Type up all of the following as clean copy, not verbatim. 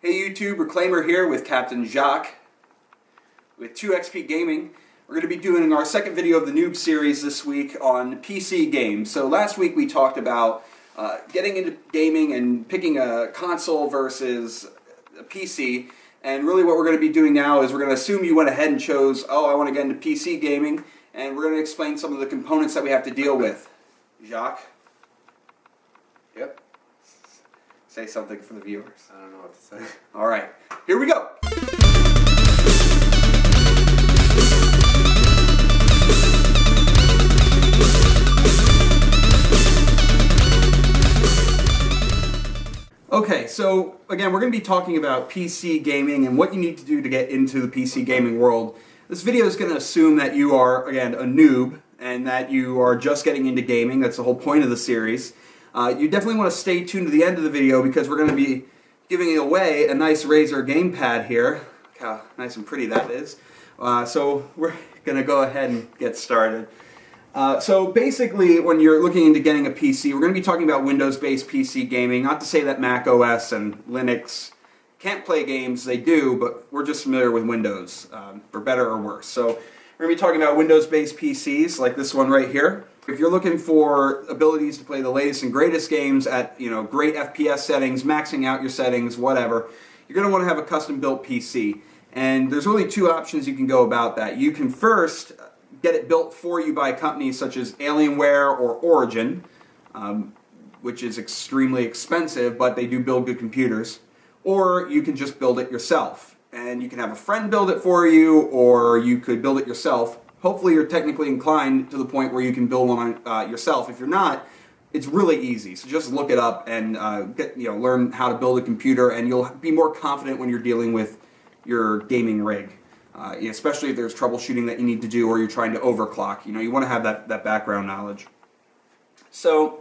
Hey YouTube, Reclaimer here with Captain Jacques with 2XP Gaming. We're going to be doing our second video of the Noobs series this week on PC games. So last week we talked about getting into gaming and picking a console versus a PC. And really what we're going to be doing now is we're going to assume you went ahead and chose, oh, I want to get into PC gaming. And we're going to explain some of the components that we have to deal with. Jacques? Yep. Say something for the viewers. I don't know what to say. All right, here we go. Okay, so again, we're going to be talking about PC gaming and what you need to do to get into the PC gaming world. This video is going to assume that you are, again, a noob and that you are just getting into gaming. That's the whole point of the series. You definitely want to stay tuned to the end of the video because we're going to be giving away a nice Razer gamepad here. Look how nice and pretty that is. So we're going to go ahead and get started. So basically, when you're looking into getting a PC, we're going to be talking about Windows-based PC gaming. Not to say that Mac OS and Linux can't play games, they do, but we're just familiar with Windows, for better or worse. So we're going to be talking about Windows-based PCs, like this one right here. If you're looking for abilities to play the latest and greatest games at, great FPS settings, maxing out your settings, whatever, you're going to want to have a custom-built PC. And there's really two options you can go about that. You can first get it built for you by companies such as Alienware or Origin, which is extremely expensive, but they do build good computers. Or you can just build it yourself. And you can have a friend build it for you, or you could build it yourself. Hopefully you're technically inclined to the point where you can build one yourself. If you're not, it's really easy. So just look it up and learn how to build a computer, and you'll be more confident when you're dealing with your gaming rig. Especially if there's troubleshooting that you need to do or you're trying to overclock. You want to have that background knowledge. So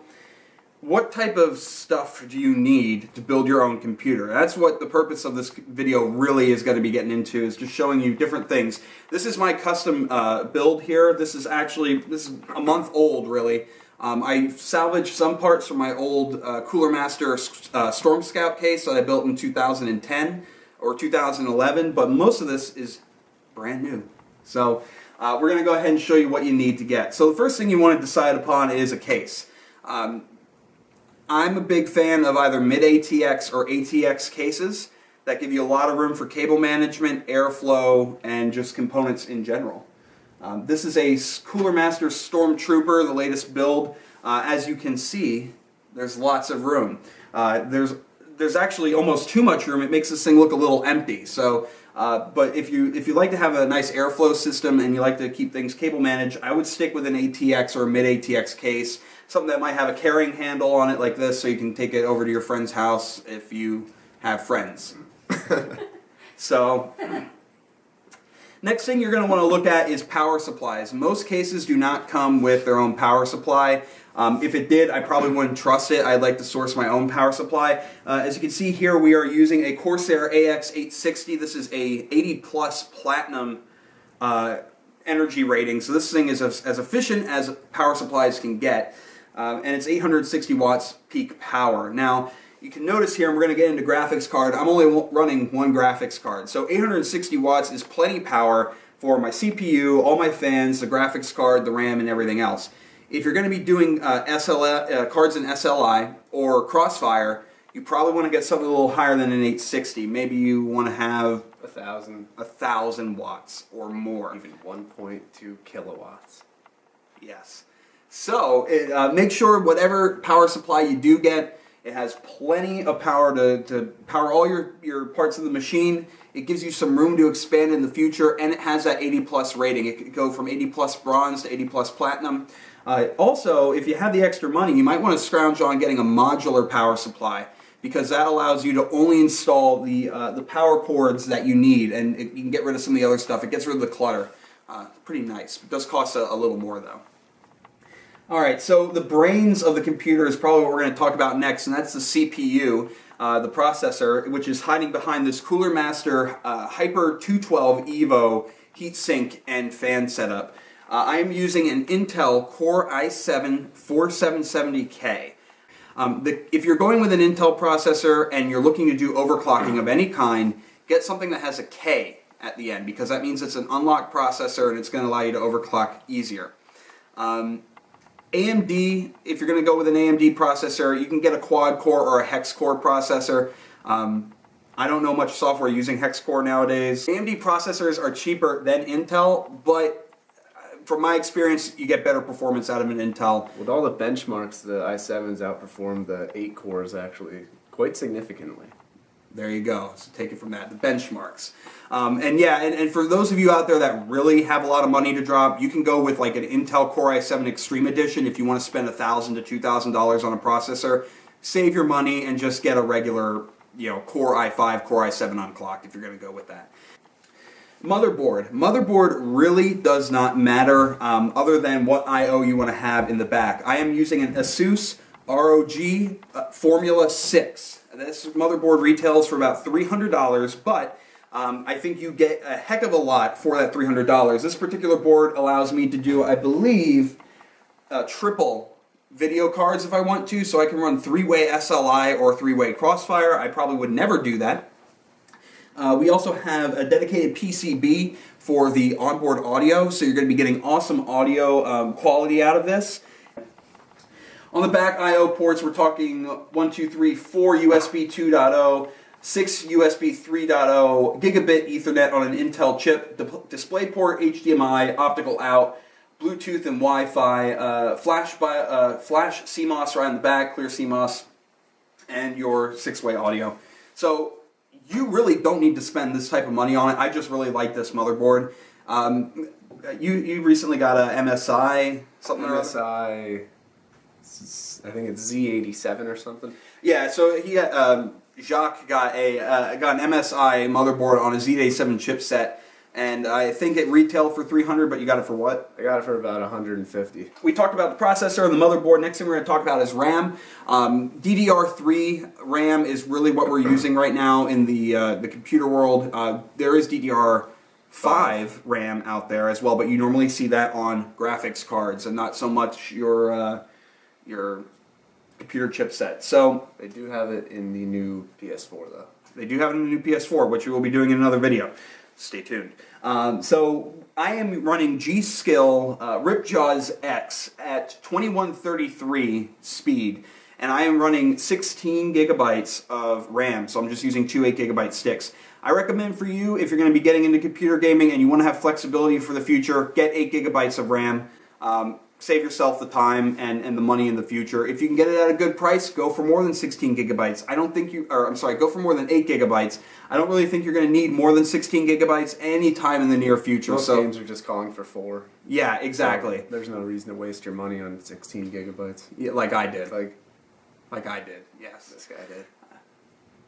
what type of stuff do you need to build your own computer? That's what the purpose of this video really is going to be getting into, is just showing you different things. This is my custom build here. This is a month old, really. I salvaged some parts from my old Cooler Master Storm Scout case that I built in 2010 or 2011, but most of this is brand new. So we're going to go ahead and show you what you need to get. So the first thing you want to decide upon is a case. I'm a big fan of either mid-ATX or ATX cases that give you a lot of room for cable management, airflow, and just components in general. This is a Cooler Master Stormtrooper, the latest build. As you can see, there's lots of room. There's actually almost too much room. It makes this thing look a little empty. So, but if you like to have a nice airflow system and you like to keep things cable managed, I would stick with an ATX or a mid-ATX case. Something that might have a carrying handle on it like this, so you can take it over to your friend's house if you have friends. So, next thing you're going to want to look at is power supplies. Most cases do not come with their own power supply. If it did, I probably wouldn't trust it. I'd like to source my own power supply. As you can see here, we are using a Corsair AX860. This is a 80+ platinum energy rating, so this thing is as efficient as power supplies can get. And it's 860 watts peak power. Now, you can notice here, and we're going to get into graphics card, I'm only running one graphics card. So 860 watts is plenty power for my CPU, all my fans, the graphics card, the RAM, and everything else. If you're going to be doing cards in SLI or Crossfire, you probably want to get something a little higher than an 860. Maybe you want to have 1,000 watts or more. Even 1.2 kilowatts. Yes. So make sure whatever power supply you do get, it has plenty of power to power all your parts of the machine. It gives you some room to expand in the future, and it has that 80+ rating. It could go from 80+ bronze to 80+ platinum. Also, if you have the extra money, you might want to scrounge on getting a modular power supply, because that allows you to only install the power cords that you need, and you can get rid of some of the other stuff. It gets rid of the clutter. Pretty nice. It does cost a little more, though. Alright, so the brains of the computer is probably what we're going to talk about next, and that's the CPU, the processor, which is hiding behind this Cooler Master Hyper 212 Evo heatsink and fan setup. I am using an Intel Core i7 4770K. If you're going with an Intel processor and you're looking to do overclocking of any kind, get something that has a K at the end, because that means it's an unlocked processor and it's going to allow you to overclock easier. AMD, if you're going to go with an AMD processor, you can get a quad core or a hex core processor. I don't know much software using hex core nowadays. AMD processors are cheaper than Intel, but from my experience, you get better performance out of an Intel. With all the benchmarks, the i7s outperformed the 8 cores actually quite significantly. There you go. So take it from that, the benchmarks. And for those of you out there that really have a lot of money to drop, you can go with like an Intel Core i7 Extreme Edition if you want to spend $1,000 to $2,000 on a processor. Save your money and just get a regular, Core i5, Core i7 unclocked if you're going to go with that. Motherboard. Motherboard really does not matter other than what I/O you want to have in the back. I am using an Asus ROG Formula 6. This motherboard retails for about $300, but I think you get a heck of a lot for that $300. This particular board allows me to do, I believe, triple video cards if I want to, so I can run 3-way SLI or 3-way Crossfire. I probably would never do that. We also have a dedicated PCB for the onboard audio, so you're going to be getting awesome audio quality out of this. On the back I/O ports, we're talking 4 USB 2.0, 6 USB 3.0, gigabit Ethernet on an Intel chip, DisplayPort, HDMI, optical out, Bluetooth and Wi-Fi, flash CMOS right on the back, clear CMOS, and your 6-way audio. So you really don't need to spend this type of money on it. I just really like this motherboard. You recently got a MSI something or other? MSI, I think it's Z87 or something. Yeah, so he Jacques got an MSI motherboard on a Z87 chipset, and I think it retailed for $300, but you got it for what? I got it for about $150. We talked about the processor and the motherboard. Next thing we're going to talk about is RAM. DDR3 RAM is really what we're using right now in the computer world. There is DDR5 RAM out there as well, but you normally see that on graphics cards and not so much your computer chipset. So they do have it in the new PS4 though. They do have it in the new PS4, which we will be doing in another video. Stay tuned. So I am running G-Skill Ripjaws X at 2133 speed, and I am running 16 gigabytes of RAM, so I'm just using two 8 gigabyte sticks. I recommend for you, if you're going to be getting into computer gaming and you want to have flexibility for the future, get 8 gigabytes of RAM. Save yourself the time and the money in the future. If you can get it at a good price, go for more than 16 gigabytes. Go for more than 8 gigabytes. I don't really think you're going to need more than 16 gigabytes anytime in the near future. Most games are just calling for 4. Yeah, exactly. So there's no reason to waste your money on 16 gigabytes. Yeah, like I did. Like I did, yes. This guy did.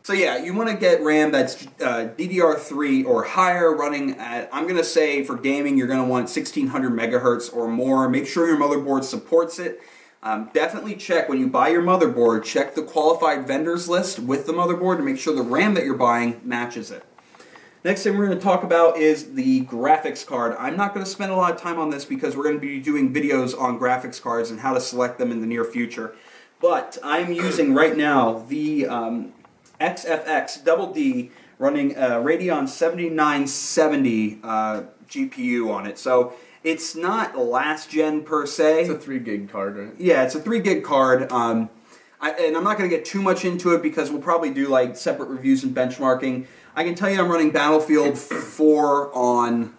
So yeah, you want to get RAM that's DDR3 or higher running at, I'm going to say for gaming, you're going to want 1600 megahertz or more. Make sure your motherboard supports it. Definitely check, when you buy your motherboard, check the qualified vendors list with the motherboard to make sure the RAM that you're buying matches it. Next thing we're going to talk about is the graphics card. I'm not going to spend a lot of time on this because we're going to be doing videos on graphics cards and how to select them in the near future. But I'm using right now the XFX Double D running a Radeon 7970 GPU on it. So it's not last gen per se. It's a 3 gig card, right? Yeah, it's a 3 gig card. And I'm not going to get too much into it because we'll probably do like separate reviews and benchmarking. I can tell you I'm running Battlefield 4 on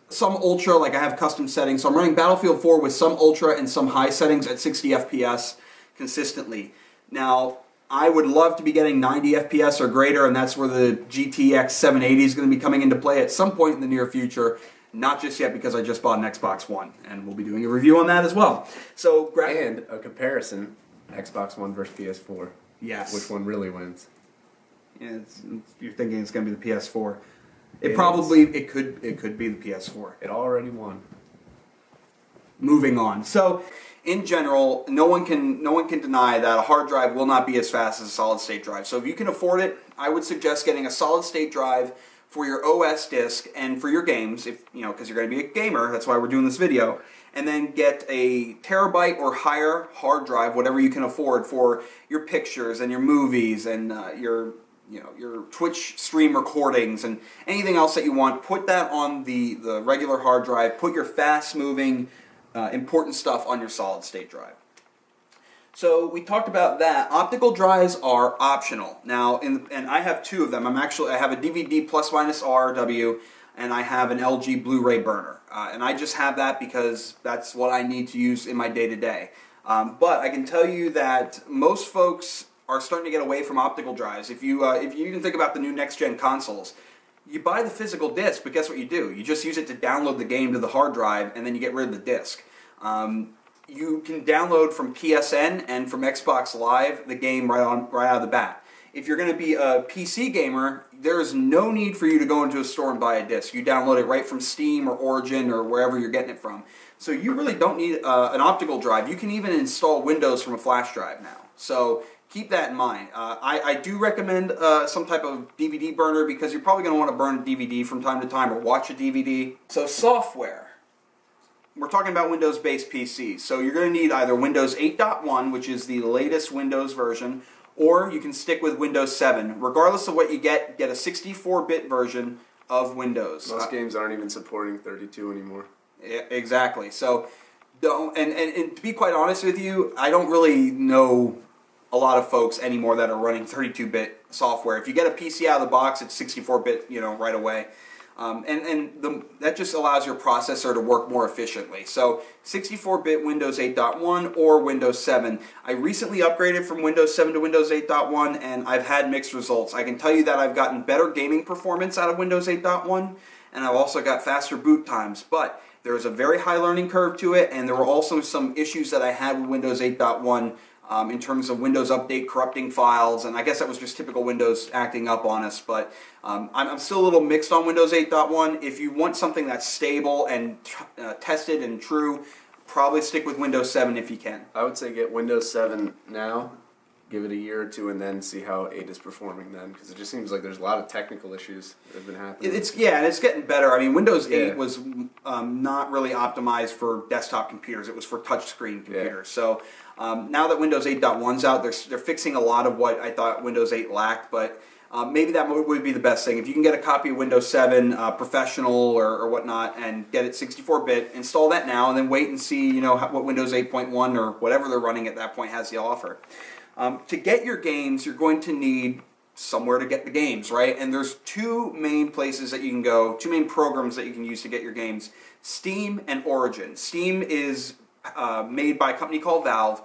some ultra, like I have custom settings. So I'm running Battlefield 4 with some ultra and some high settings at 60 FPS consistently. Now, I would love to be getting 90 FPS or greater, and that's where the GTX 780 is going to be coming into play at some point in the near future. Not just yet because I just bought an Xbox One, and we'll be doing a review on that as well. So, and a comparison, Xbox One versus PS4. Yes. Which one really wins? Yeah, you're thinking it's going to be the PS4. It could be the PS4. It already won. Moving on. So, in general, no one can deny that a hard drive will not be as fast as a solid state drive. So if you can afford it, I would suggest getting a solid state drive for your OS disk and for your games, if because you're going to be a gamer, that's why we're doing this video, and then get a terabyte or higher hard drive, whatever you can afford, for your pictures and your movies and your Twitch stream recordings and anything else that you want. Put that on the regular hard drive. Put your fast-moving, important stuff on your solid-state drive. So we talked about that. Optical drives are optional. Now, and I have two of them. I have a DVD plus minus RW, and I have an LG Blu-ray burner. And I just have that because that's what I need to use in my day-to-day. But I can tell you that most folks are starting to get away from optical drives. If you even think about the new next-gen consoles, you buy the physical disc, but guess what you do? You just use it to download the game to the hard drive, and then you get rid of the disc. You can download from PSN and from Xbox Live the game right out of the bat. If you're going to be a PC gamer, there is no need for you to go into a store and buy a disc. You download it right from Steam or Origin or wherever you're getting it from. So you really don't need an optical drive. You can even install Windows from a flash drive now. So keep that in mind. I do recommend some type of DVD burner because you're probably going to want to burn a DVD from time to time or watch a DVD. So software. We're talking about Windows-based PCs. So you're going to need either Windows 8.1, which is the latest Windows version, or you can stick with Windows 7. Regardless of what you get a 64-bit version of Windows. Most games aren't even supporting 32 anymore. Yeah, exactly. So, and to be quite honest with you, I don't really know a lot of folks anymore that are running 32-bit software. If you get a PC out of the box, it's 64-bit, right away. That just allows your processor to work more efficiently. So 64-bit Windows 8.1 or Windows 7. I recently upgraded from Windows 7 to Windows 8.1 and I've had mixed results. I can tell you that I've gotten better gaming performance out of Windows 8.1 and I've also got faster boot times. But there is a very high learning curve to it, and there were also some issues that I had with Windows 8.1 in terms of Windows Update corrupting files, and I guess that was just typical Windows acting up on us, but I'm still a little mixed on Windows 8.1. If you want something that's stable and tested and true, probably stick with Windows 7 if you can. I would say get Windows 7 now, give it a year or two, and then see how 8 is performing then, because it just seems like there's a lot of technical issues that have been happening. And it's getting better. I mean, Windows 8 was not really optimized for desktop computers. It was for touchscreen computers. So now that Windows 8.1's out, they're fixing a lot of what I thought Windows 8 lacked, but maybe that would be the best thing. If you can get a copy of Windows 7 Professional or whatnot and get it 64-bit, install that now and then wait and see what Windows 8.1 or whatever they're running at that point has to offer. To get your games, you're going to need somewhere to get the games, right? And there's two main places that you can go, two main programs that you can use to get your games: Steam and Origin. Steam is made by a company called Valve.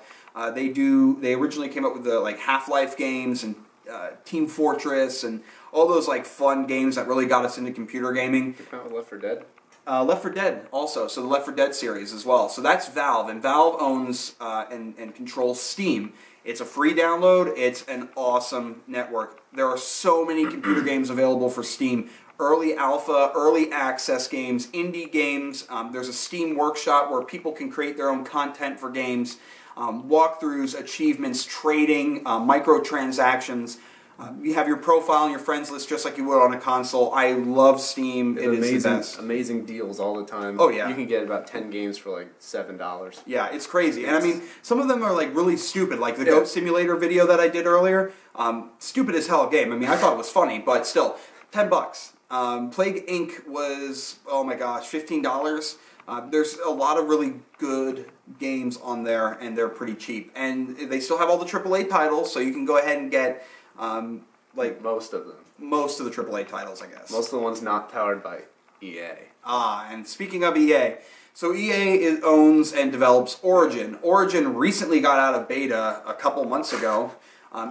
They originally came up with the Half-Life games and Team Fortress and all those fun games that really got us into computer gaming. They come out with Left 4 Dead? Left 4 Dead also, so the Left 4 Dead series as well. So that's Valve, and Valve owns and controls Steam. It's a free download. It's an awesome network. There are so many computer games available for Steam. Early alpha, early access games, indie games. There's a Steam workshop where people can create their own content for games. Walkthroughs, achievements, trading, microtransactions. You have your profile and your friends list just like you would on a console. I love Steam. It is the best. Amazing deals all the time. Oh, yeah. You can get about 10 games for $7. Yeah, it's crazy. And I mean, some of them are really stupid, like the Goat Simulator video that I did earlier. Stupid as hell game. I mean, I thought it was funny, but still, $10. Plague Inc. was, oh my gosh, $15. There's a lot of really good games on there, and they're pretty cheap. And they still have all the AAA titles, so you can go ahead and get most of them. Most of the AAA titles, I guess. Most of the ones not powered by EA. And speaking of EA, so EA owns and develops Origin. Origin recently got out of beta a couple months ago,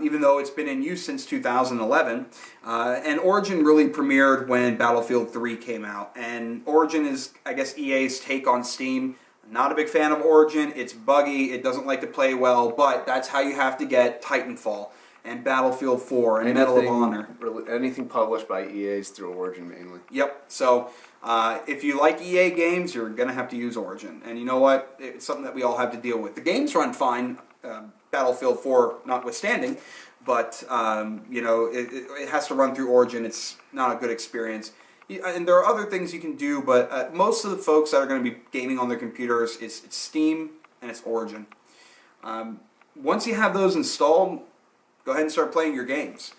even though it's been in use since 2011. And Origin really premiered when Battlefield 3 came out. And Origin is, I guess, EA's take on Steam. Not a big fan of Origin. It's buggy. It doesn't like to play well, but that's how you have to get Titanfall and Battlefield 4 and Medal of Honor. Anything published by EA is through Origin mainly. Yep. So if you like EA games, you're going to have to use Origin. And you know what? It's something that we all have to deal with. The games run fine, Battlefield 4 notwithstanding, but it has to run through Origin. It's not a good experience. And there are other things you can do, but most of the folks that are going to be gaming on their computers, it's Steam and it's Origin. Once you have those installed, go ahead and start playing your games.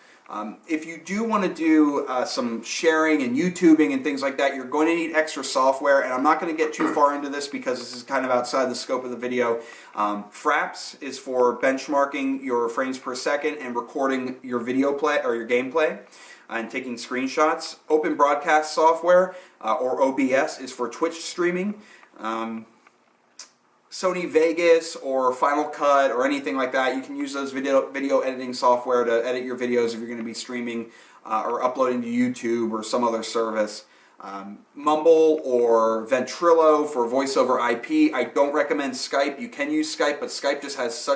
If you do want to do some sharing and YouTubing and things like that, you're going to need extra software, and I'm not going to get too far into this because this is kind of outside the scope of the video. Fraps is for benchmarking your frames per second and recording your video play or your gameplay and taking screenshots. Open Broadcast Software, or OBS, is for Twitch streaming. Sony Vegas or Final Cut or anything like that, you can use those video editing software to edit your videos if you're going to be streaming or uploading to YouTube or some other service. Mumble or Ventrilo for voice over IP. I don't recommend Skype. You can use Skype, but Skype just has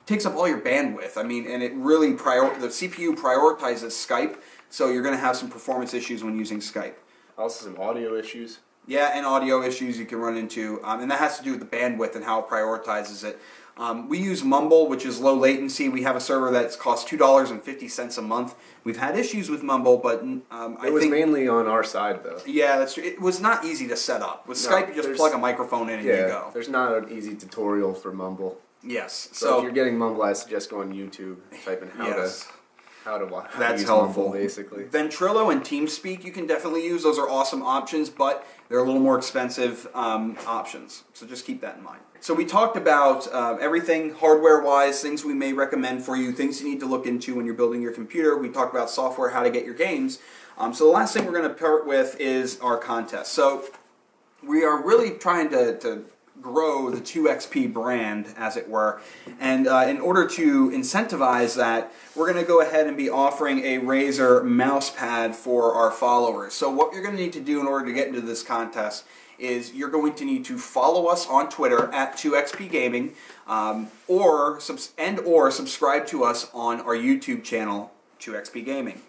takes up all your bandwidth. I mean, and it really the CPU prioritizes Skype, so you're going to have some performance issues when using Skype. Also some audio issues. Yeah, and audio issues you can run into, and that has to do with the bandwidth and how it prioritizes it. We use Mumble, which is low latency. We have a server that's cost $2.50 a month. We've had issues with Mumble, but it was mainly on our side, though. Yeah, that's true. It was not easy to set up. With Skype, you just plug a microphone in and you go. There's not an easy tutorial for Mumble. Yes. So if you're getting Mumble, I suggest going on YouTube, type in how to watch. That's helpful. Mumble, basically. Ventrilo and TeamSpeak you can definitely use. Those are awesome options, but they're a little more expensive options. So just keep that in mind. So we talked about everything hardware-wise, things we may recommend for you, things you need to look into when you're building your computer. We talked about software, how to get your games. So the last thing we're going to part with is our contest. So we are really trying to grow the 2XP brand, as it were. And in order to incentivize that, we're going to go ahead and be offering a Razer mouse pad for our followers. So what you're going to need to do in order to get into this contest is you're going to need to follow us on Twitter at 2XP Gaming, or subscribe to us on our YouTube channel, 2XP Gaming.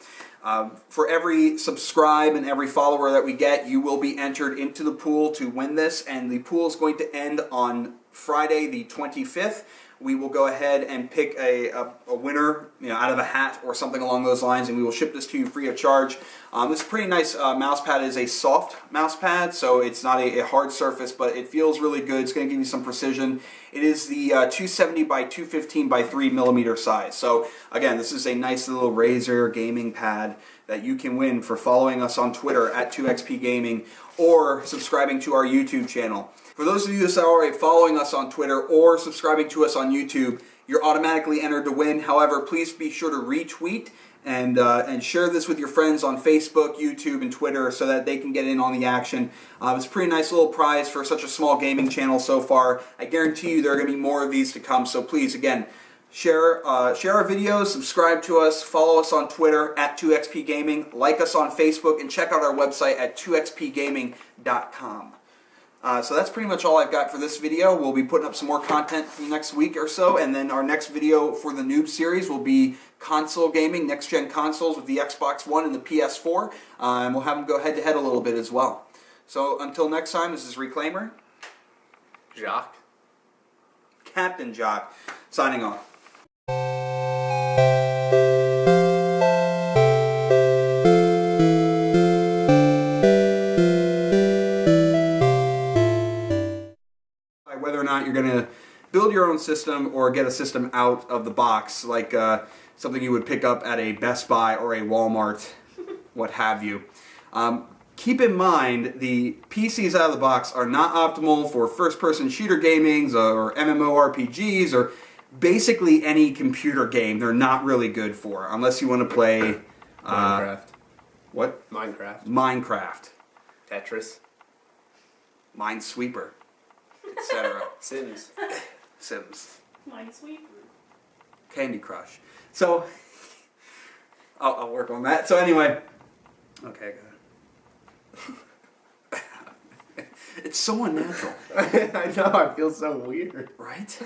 For every subscribe and every follower that we get, you will be entered into the pool to win this, and the pool is going to end on Friday the 25th. We will go ahead and pick a winner, out of a hat or something along those lines, and we will ship this to you free of charge. This is a pretty nice mouse pad. It is a soft mouse pad, so it's not a hard surface, but it feels really good. It's going to give you some precision. It is the 270 by 215 by 3 millimeter size. So again, this is a nice little Razer gaming pad that you can win for following us on Twitter at 2XP Gaming or subscribing to our YouTube channel. For those of you that are already following us on Twitter or subscribing to us on YouTube, you're automatically entered to win. However, please be sure to retweet and share this with your friends on Facebook, YouTube, and Twitter so that they can get in on the action. It's a pretty nice little prize for such a small gaming channel so far. I guarantee you there are going to be more of these to come, so please, again, share our videos, subscribe to us, follow us on Twitter at 2XP Gaming, like us on Facebook, and check out our website at 2xpgaming.com. So that's pretty much all I've got for this video. We'll be putting up some more content for the next week or so, and then our next video for the Noobs series will be console gaming, next-gen consoles with the Xbox One and the PS4, and we'll have them go head-to-head a little bit as well. So until next time, this is Reclaimer. Jock. Captain Jock, signing off. Whether or not you're going to build your own system or get a system out of the box, like something you would pick up at a Best Buy or a Walmart, what have you. Keep in mind, the PCs out of the box are not optimal for first-person shooter gamings or MMORPGs or basically any computer game. They're not really good for, unless you want to play... Minecraft. What? Minecraft. Tetris. Minesweeper. Etc. Sims. Minesweeper. Candy Crush. So, I'll work on that. So anyway, okay, good. It's so unnatural. I know, I feel so weird. Right?